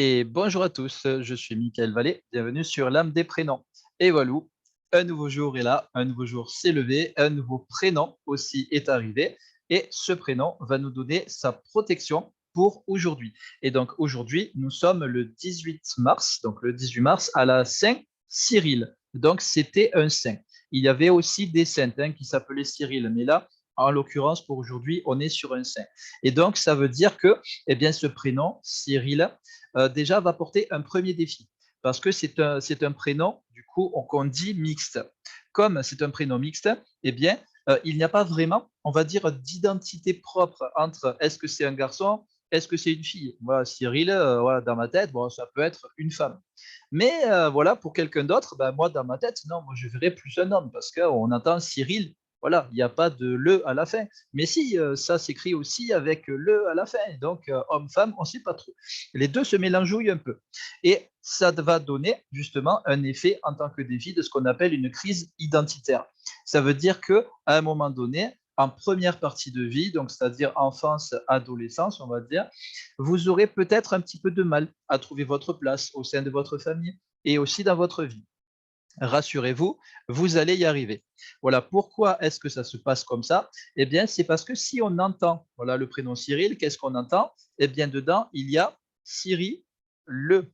Et bonjour à tous, je suis Mickaël Vallée, bienvenue sur l'âme des prénoms. Et voilà, un nouveau jour est là, un nouveau jour s'est levé, un nouveau prénom aussi est arrivé. Et ce prénom va nous donner sa protection pour aujourd'hui. Et donc aujourd'hui, nous sommes le 18 mars, donc le 18 mars à la Saint-Cyril. Donc c'était un saint. Il y avait aussi des saintes qui s'appelaient Cyril, mais là, en l'occurrence pour aujourd'hui, on est sur un saint. Et donc ça veut dire que eh bien, ce prénom, Cyril, déjà va porter un premier défi parce que c'est un prénom, du coup, qu'on dit mixte. Comme c'est un prénom mixte, eh bien, il n'y a pas vraiment, on va dire, d'identité propre entre est-ce que c'est un garçon, est-ce que c'est une fille. Voilà, Cyril, voilà, dans ma tête, bon, ça peut être une femme. Mais voilà, pour quelqu'un d'autre, ben, moi, dans ma tête, non, moi, je verrais plus un homme parce qu'on entend Cyril, voilà, il n'y a pas de le à la fin. Mais si, ça s'écrit aussi avec le à la fin. Donc, homme-femme, on ne sait pas trop. Les deux se mélangent un peu. Et ça va donner justement un effet en tant que défi de ce qu'on appelle une crise identitaire. Ça veut dire qu'à un moment donné, en première partie de vie, donc c'est-à-dire enfance, adolescence, on va dire, vous aurez peut-être un petit peu de mal à trouver votre place au sein de votre famille et aussi dans votre vie. Rassurez-vous, vous allez y arriver. Voilà, pourquoi est-ce que ça se passe comme ça? Eh bien, c'est parce que si on entend, voilà, le prénom Cyril, qu'est-ce qu'on entend? Eh bien, dedans, il y a Cyril, le.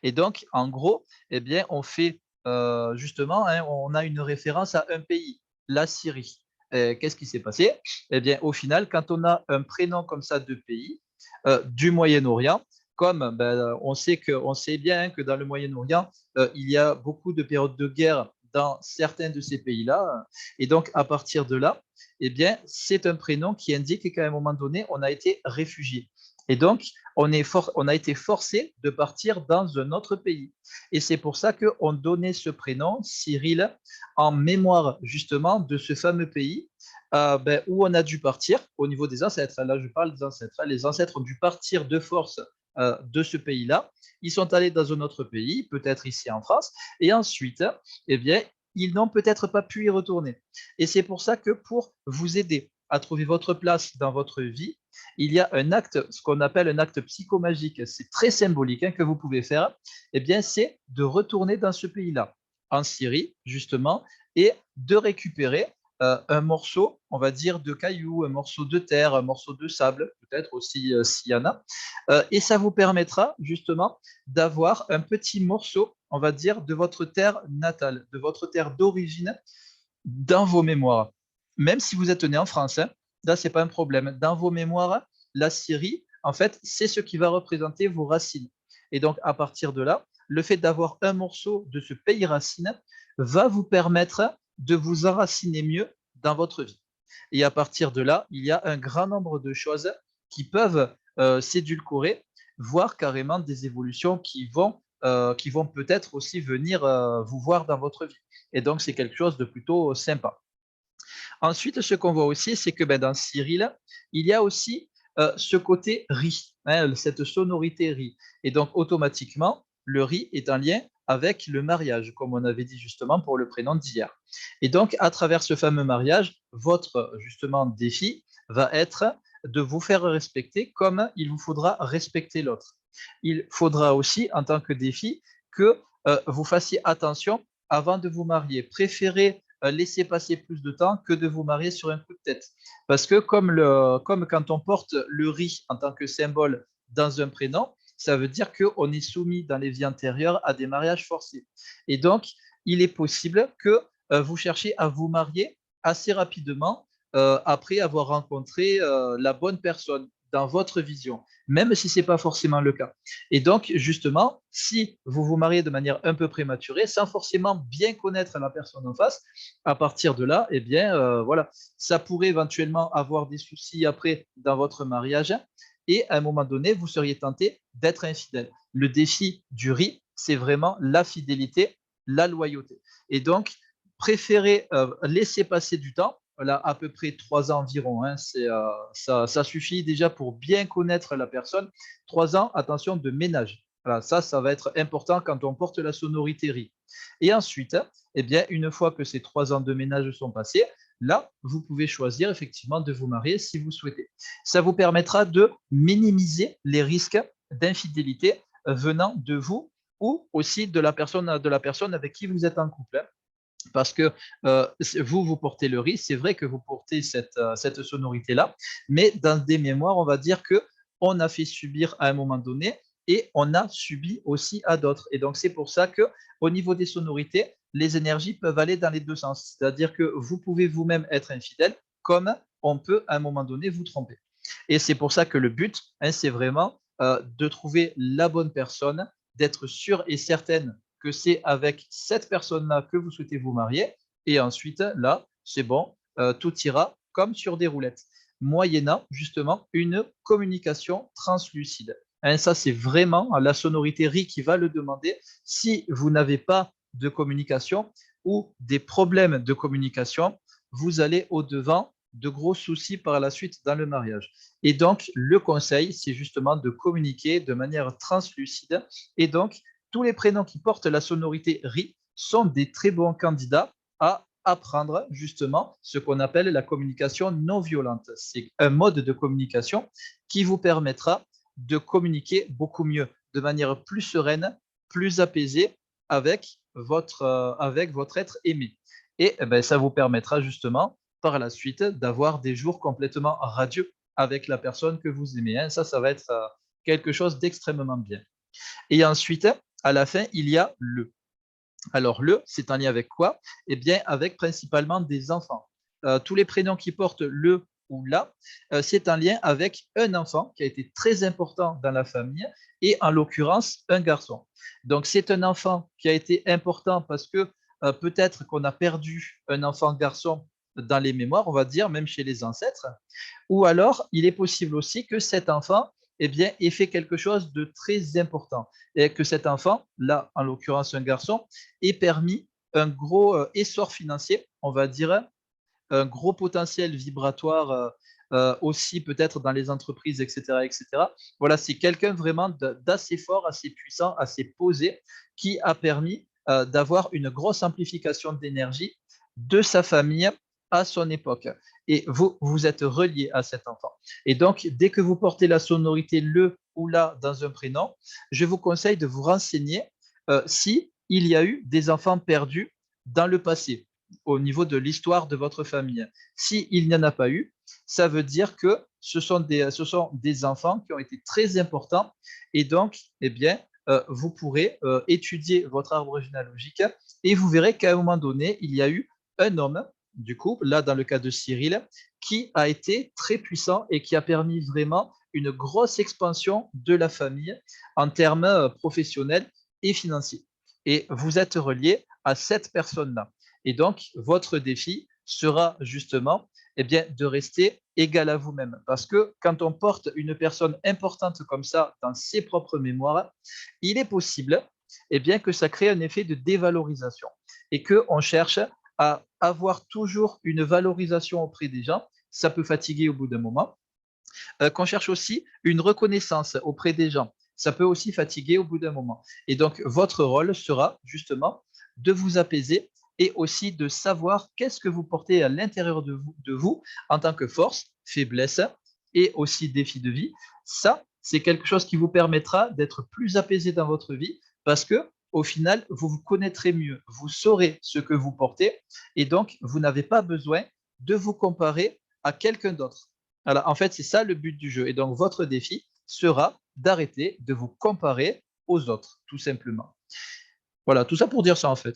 Et donc, en gros, eh bien, on fait justement, on a une référence à un pays, la Syrie. Qu'est-ce qui s'est passé? Eh bien, au final, quand on a un prénom comme ça de pays du Moyen-Orient, comme ben, on sait bien que dans le Moyen-Orient, il y a beaucoup de périodes de guerre dans certains de ces pays-là. Et donc, à partir de là, eh bien, c'est un prénom qui indique qu'à un moment donné, on a été réfugié. Et donc, on a été forcé de partir dans un autre pays. Et c'est pour ça qu'on donnait ce prénom, Cyril, en mémoire justement de ce fameux pays ben, où on a dû partir au niveau des ancêtres. Là, je parle des ancêtres. Les ancêtres ont dû partir de force de ce pays-là. Ils sont allés dans un autre pays, peut-être ici en France, et ensuite, eh bien, ils n'ont peut-être pas pu y retourner. Et c'est pour ça que pour vous aider à trouver votre place dans votre vie, il y a un acte, ce qu'on appelle un acte psychomagique, c'est très symbolique que vous pouvez faire, eh bien, c'est de retourner dans ce pays-là, en Syrie, justement, et de récupérer un morceau, on va dire, de cailloux, un morceau de terre, un morceau de sable, peut-être aussi s'il y en a, et ça vous permettra justement d'avoir un petit morceau, on va dire, de votre terre natale, de votre terre d'origine dans vos mémoires. Même si vous êtes né en France, là, ce n'est pas un problème. Dans vos mémoires, la Syrie, en fait, c'est ce qui va représenter vos racines. Et donc, à partir de là, le fait d'avoir un morceau de ce pays racine va vous permettre de vous enraciner mieux dans votre vie. Et à partir de là, il y a un grand nombre de choses qui peuvent s'édulcorer, voire carrément des évolutions qui vont peut-être aussi venir vous voir dans votre vie. Et donc, c'est quelque chose de plutôt sympa. Ensuite, ce qu'on voit aussi, c'est que ben, dans Cyril, il y a aussi ce côté riz, cette sonorité riz. Et donc, automatiquement, le riz est en lien avec le mariage, comme on avait dit justement pour le prénom d'hier. Et donc, à travers ce fameux mariage, votre justement défi va être de vous faire respecter comme il vous faudra respecter l'autre. Il faudra aussi, en tant que défi, que vous fassiez attention avant de vous marier. Préférez laisser passer plus de temps que de vous marier sur un coup de tête. Parce que comme quand on porte le riz en tant que symbole dans un prénom, ça veut dire qu'on est soumis dans les vies antérieures à des mariages forcés. Et donc, il est possible que vous cherchiez à vous marier assez rapidement après avoir rencontré la bonne personne dans votre vision, même si ce n'est pas forcément le cas. Et donc, justement, si vous vous mariez de manière un peu prématurée, sans forcément bien connaître la personne en face, à partir de là, eh bien, voilà, ça pourrait éventuellement avoir des soucis après dans votre mariage. Et à un moment donné, vous seriez tenté d'être infidèle. Le défi du riz, c'est vraiment la fidélité, la loyauté. Et donc, préférez laisser passer du temps, là, à peu près 3 ans environ. Ça suffit déjà pour bien connaître la personne. 3 ans, attention, de ménage. Voilà, ça va être important quand on porte la sonorité riz. Et ensuite, eh bien, une fois que ces 3 ans de ménage sont passés, là, vous pouvez choisir effectivement de vous marier si vous souhaitez. Ça vous permettra de minimiser les risques d'infidélité venant de vous ou aussi de la personne avec qui vous êtes en couple, hein. Parce que vous portez le riz, c'est vrai que vous portez cette sonorité-là, mais dans des mémoires, on va dire que on a fait subir à un moment donné et on a subi aussi à d'autres. Et donc, c'est pour ça que au niveau des sonorités, les énergies peuvent aller dans les deux sens. C'est-à-dire que vous pouvez vous-même être infidèle, comme on peut à un moment donné vous tromper. Et c'est pour ça que le but, hein, c'est vraiment de trouver la bonne personne, d'être sûr et certaine que c'est avec cette personne-là que vous souhaitez vous marier. Et ensuite, là, c'est bon, tout ira comme sur des roulettes, moyennant justement une communication translucide. Hein, ça, c'est vraiment la sonorité RI qui va le demander. Si vous n'avez pas de communication ou des problèmes de communication, vous allez au-devant de gros soucis par la suite dans le mariage. Et donc, le conseil, c'est justement de communiquer de manière translucide. Et donc, tous les prénoms qui portent la sonorité RI sont des très bons candidats à apprendre justement ce qu'on appelle la communication non violente. C'est un mode de communication qui vous permettra de communiquer beaucoup mieux, de manière plus sereine, plus apaisée avec votre être aimé. Et ça vous permettra justement par la suite d'avoir des jours complètement radieux avec la personne que vous aimez, hein. Ça va être quelque chose d'extrêmement bien. Et ensuite, à la fin, il y a le. Alors, le, c'est en lien avec quoi? Eh bien, avec principalement des enfants. Tous les prénoms qui portent le ou la, c'est en lien avec un enfant qui a été très important dans la famille et en l'occurrence un garçon. Donc, c'est un enfant qui a été important parce que peut-être qu'on a perdu un enfant garçon dans les mémoires, on va dire, même chez les ancêtres, ou alors il est possible aussi que cet enfant eh bien, ait fait quelque chose de très important et que cet enfant, là en l'occurrence un garçon, ait permis un gros essor financier, on va dire, un gros potentiel vibratoire aussi peut-être dans les entreprises, etc. etc. Voilà, c'est quelqu'un vraiment d'assez fort, assez puissant, assez posé, qui a permis d'avoir une grosse amplification d'énergie de sa famille à son époque. Et vous, vous êtes relié à cet enfant. Et donc, dès que vous portez la sonorité le ou la dans un prénom, je vous conseille de vous renseigner si il y a eu des enfants perdus dans le passé au niveau de l'histoire de votre famille. S'il n'y en a pas eu, ça veut dire que ce sont des enfants qui ont été très importants et donc, eh bien, vous pourrez étudier votre arbre généalogique et vous verrez qu'à un moment donné, il y a eu un homme, du coup, là dans le cas de Cyril, qui a été très puissant et qui a permis vraiment une grosse expansion de la famille en termes professionnels et financiers. Et vous êtes relié à cette personne-là. Et donc, votre défi sera justement eh bien, de rester égal à vous-même. Parce que quand on porte une personne importante comme ça dans ses propres mémoires, il est possible eh bien, que ça crée un effet de dévalorisation et qu'on cherche à avoir toujours une valorisation auprès des gens. Ça peut fatiguer au bout d'un moment. Qu'on cherche aussi une reconnaissance auprès des gens. Ça peut aussi fatiguer au bout d'un moment. Et donc, votre rôle sera justement de vous apaiser et aussi de savoir qu'est-ce que vous portez à l'intérieur de vous en tant que force, faiblesse et aussi défi de vie. Ça, c'est quelque chose qui vous permettra d'être plus apaisé dans votre vie parce que au final, vous vous connaîtrez mieux, vous saurez ce que vous portez et donc vous n'avez pas besoin de vous comparer à quelqu'un d'autre. Alors, en fait, c'est ça le but du jeu. Et donc, votre défi sera d'arrêter de vous comparer aux autres, tout simplement. Voilà, tout ça pour dire ça, en fait.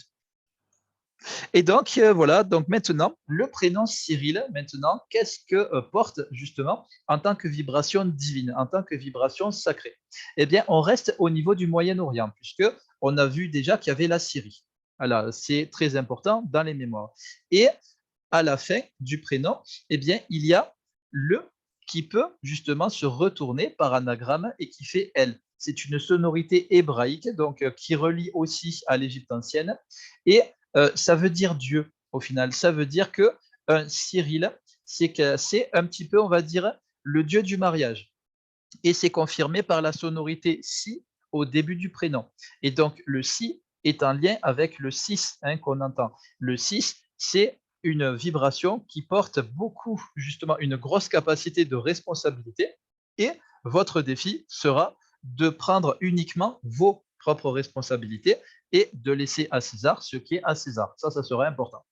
Et donc, voilà, donc maintenant, le prénom Cyril, maintenant, qu'est-ce que porte justement en tant que vibration divine, en tant que vibration sacrée? Eh bien, on reste au niveau du Moyen-Orient, puisque on a vu déjà qu'il y avait la Syrie. Voilà, c'est très important dans les mémoires. Et à la fin du prénom, eh bien, il y a le qui peut justement se retourner par anagramme et qui fait elle. C'est une sonorité hébraïque, donc qui relie aussi à l'Égypte ancienne. Et ça veut dire Dieu, au final. Ça veut dire que Cyril, c'est un petit peu, on va dire, le Dieu du mariage. Et c'est confirmé par la sonorité si au début du prénom. Et donc, le si est en lien avec le 6 hein, qu'on entend. Le 6, c'est une vibration qui porte beaucoup, justement, une grosse capacité de responsabilité. Et votre défi sera de prendre uniquement vos propres responsabilités et de laisser à César ce qui est à César. Ça sera important.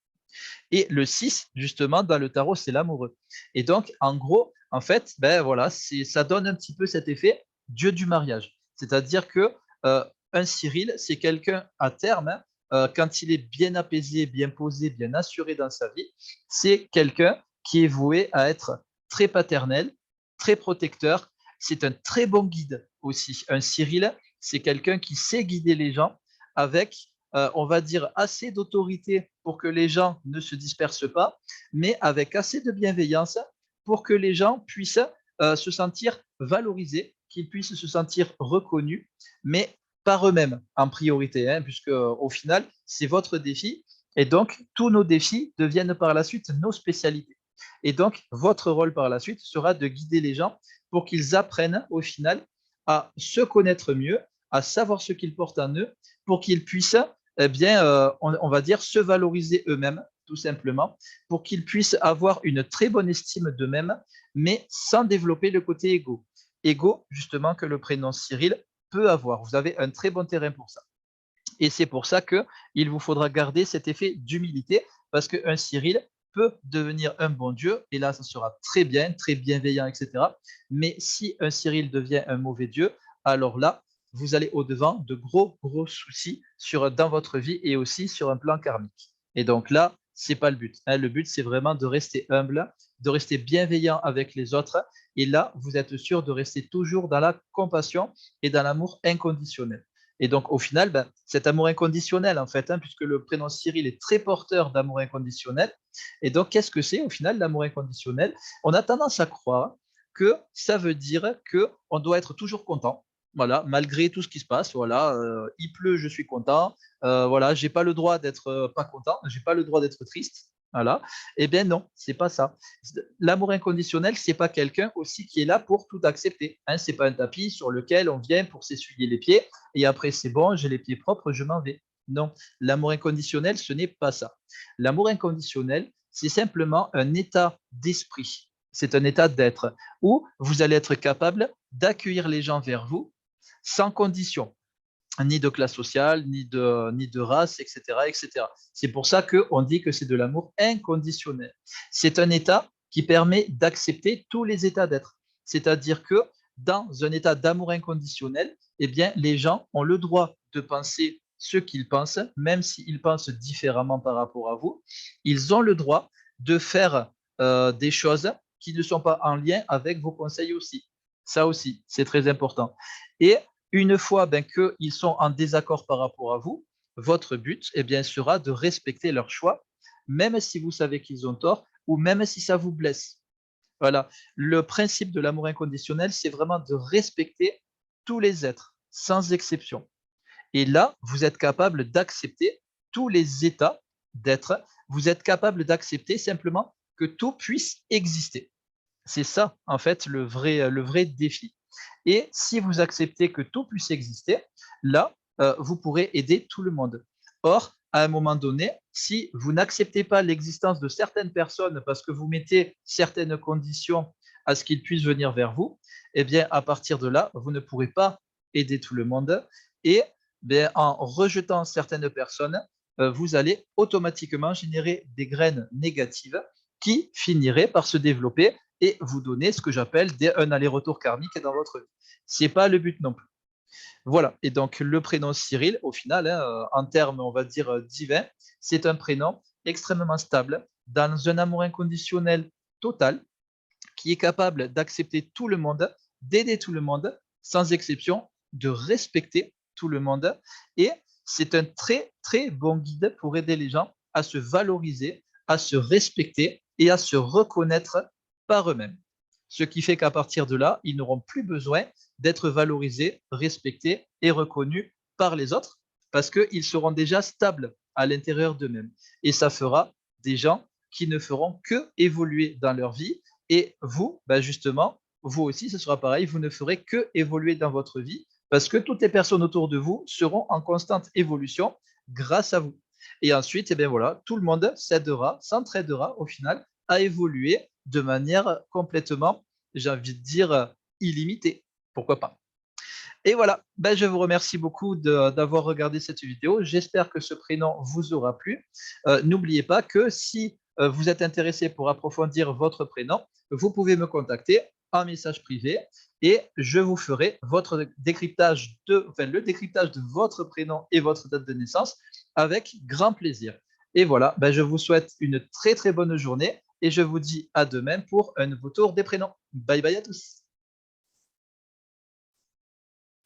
Et le 6, justement, dans le tarot, c'est l'amoureux. Et donc, en gros, en fait, ben voilà, ça donne un petit peu cet effet dieu du mariage. C'est-à-dire que un Cyril, c'est quelqu'un à terme, quand il est bien apaisé, bien posé, bien assuré dans sa vie, c'est quelqu'un qui est voué à être très paternel, très protecteur. C'est un très bon guide aussi. Un Cyril, c'est quelqu'un qui sait guider les gens avec on va dire, assez d'autorité pour que les gens ne se dispersent pas, mais avec assez de bienveillance pour que les gens puissent se sentir valorisés, qu'ils puissent se sentir reconnus, mais par eux-mêmes en priorité, hein, puisque au final, c'est votre défi. Et donc, tous nos défis deviennent par la suite nos spécialités. Et donc, votre rôle par la suite sera de guider les gens pour qu'ils apprennent au final à se connaître mieux, à savoir ce qu'ils portent en eux, pour qu'ils puissent eh bien, on va dire, se valoriser eux-mêmes, tout simplement, pour qu'ils puissent avoir une très bonne estime d'eux-mêmes, mais sans développer le côté égo. Égo, justement, que le prénom Cyril peut avoir. Vous avez un très bon terrain pour ça. Et c'est pour ça qu'il vous faudra garder cet effet d'humilité, parce qu'un Cyril peut devenir un bon Dieu, et là, ça sera très bien, très bienveillant, etc. Mais si un Cyril devient un mauvais Dieu, alors là, vous allez au-devant de gros, gros soucis dans votre vie et aussi sur un plan karmique. Et donc là, ce n'est pas le but. Hein. Le but, c'est vraiment de rester humble, de rester bienveillant avec les autres. Et là, vous êtes sûr de rester toujours dans la compassion et dans l'amour inconditionnel. Et donc, au final, ben, cet amour inconditionnel, en fait, hein, puisque le prénom Cyril est très porteur d'amour inconditionnel. Et donc, qu'est-ce que c'est, au final, l'amour inconditionnel? On a tendance à croire que ça veut dire qu'on doit être toujours content. Voilà, malgré tout ce qui se passe, voilà, il pleut, je suis content. Voilà, j'ai pas le droit d'être pas content, j'ai pas le droit d'être triste. Voilà. Eh bien non, c'est pas ça. L'amour inconditionnel, c'est pas quelqu'un aussi qui est là pour tout accepter. Hein, c'est pas un tapis sur lequel on vient pour s'essuyer les pieds et après c'est bon, j'ai les pieds propres, je m'en vais. Non, l'amour inconditionnel, ce n'est pas ça. L'amour inconditionnel, c'est simplement un état d'esprit. C'est un état d'être où vous allez être capable d'accueillir les gens vers vous sans condition, ni de classe sociale, ni de race, etc., etc. C'est pour ça qu'on dit que c'est de l'amour inconditionnel. C'est un état qui permet d'accepter tous les états d'être. C'est-à-dire que dans un état d'amour inconditionnel, eh bien, les gens ont le droit de penser ce qu'ils pensent, même s'ils pensent différemment par rapport à vous. Ils ont le droit de faire des choses qui ne sont pas en lien avec vos conseils aussi. Ça aussi, c'est très important. Et une fois qu'ils sont en désaccord par rapport à vous, votre but eh bien, sera de respecter leur choix, même si vous savez qu'ils ont tort ou même si ça vous blesse. Voilà. Le principe de l'amour inconditionnel, c'est vraiment de respecter tous les êtres, sans exception. Et là, vous êtes capable d'accepter tous les états d'être. Vous êtes capable d'accepter simplement que tout puisse exister. C'est ça, en fait, le vrai défi. Et si vous acceptez que tout puisse exister, là, vous pourrez aider tout le monde. Or, à un moment donné, si vous n'acceptez pas l'existence de certaines personnes parce que vous mettez certaines conditions à ce qu'ils puissent venir vers vous, eh bien, à partir de là, vous ne pourrez pas aider tout le monde. Et bien, en rejetant certaines personnes, vous allez automatiquement générer des graines négatives qui finiraient par se développer et vous donner ce que j'appelle un aller-retour karmique dans votre vie. Ce n'est pas le but non plus. Voilà, et donc le prénom Cyril, au final, hein, en termes, on va dire, divins, c'est un prénom extrêmement stable, dans un amour inconditionnel total, qui est capable d'accepter tout le monde, d'aider tout le monde, sans exception, de respecter tout le monde. Et c'est un très, très bon guide pour aider les gens à se valoriser, à se respecter et à se reconnaître par eux-mêmes. Ce qui fait qu'à partir de là, ils n'auront plus besoin d'être valorisés, respectés et reconnus par les autres parce qu'ils seront déjà stables à l'intérieur d'eux-mêmes. Et ça fera des gens qui ne feront que évoluer dans leur vie. Et vous, ben justement, vous aussi, ce sera pareil, vous ne ferez que évoluer dans votre vie parce que toutes les personnes autour de vous seront en constante évolution grâce à vous. Et ensuite, eh bien voilà, tout le monde s'aidera, s'entraidera au final à évoluer de manière complètement, j'ai envie de dire, illimitée. Pourquoi pas? Et voilà, ben, je vous remercie beaucoup d'avoir regardé cette vidéo. J'espère que ce prénom vous aura plu. N'oubliez pas que si vous êtes intéressé pour approfondir votre prénom, vous pouvez me contacter en message privé et je vous ferai votre décryptage enfin, le décryptage de votre prénom et votre date de naissance avec grand plaisir. Et voilà, ben, je vous souhaite une très très bonne journée et je vous dis à demain pour un nouveau tour des prénoms. Bye bye à tous.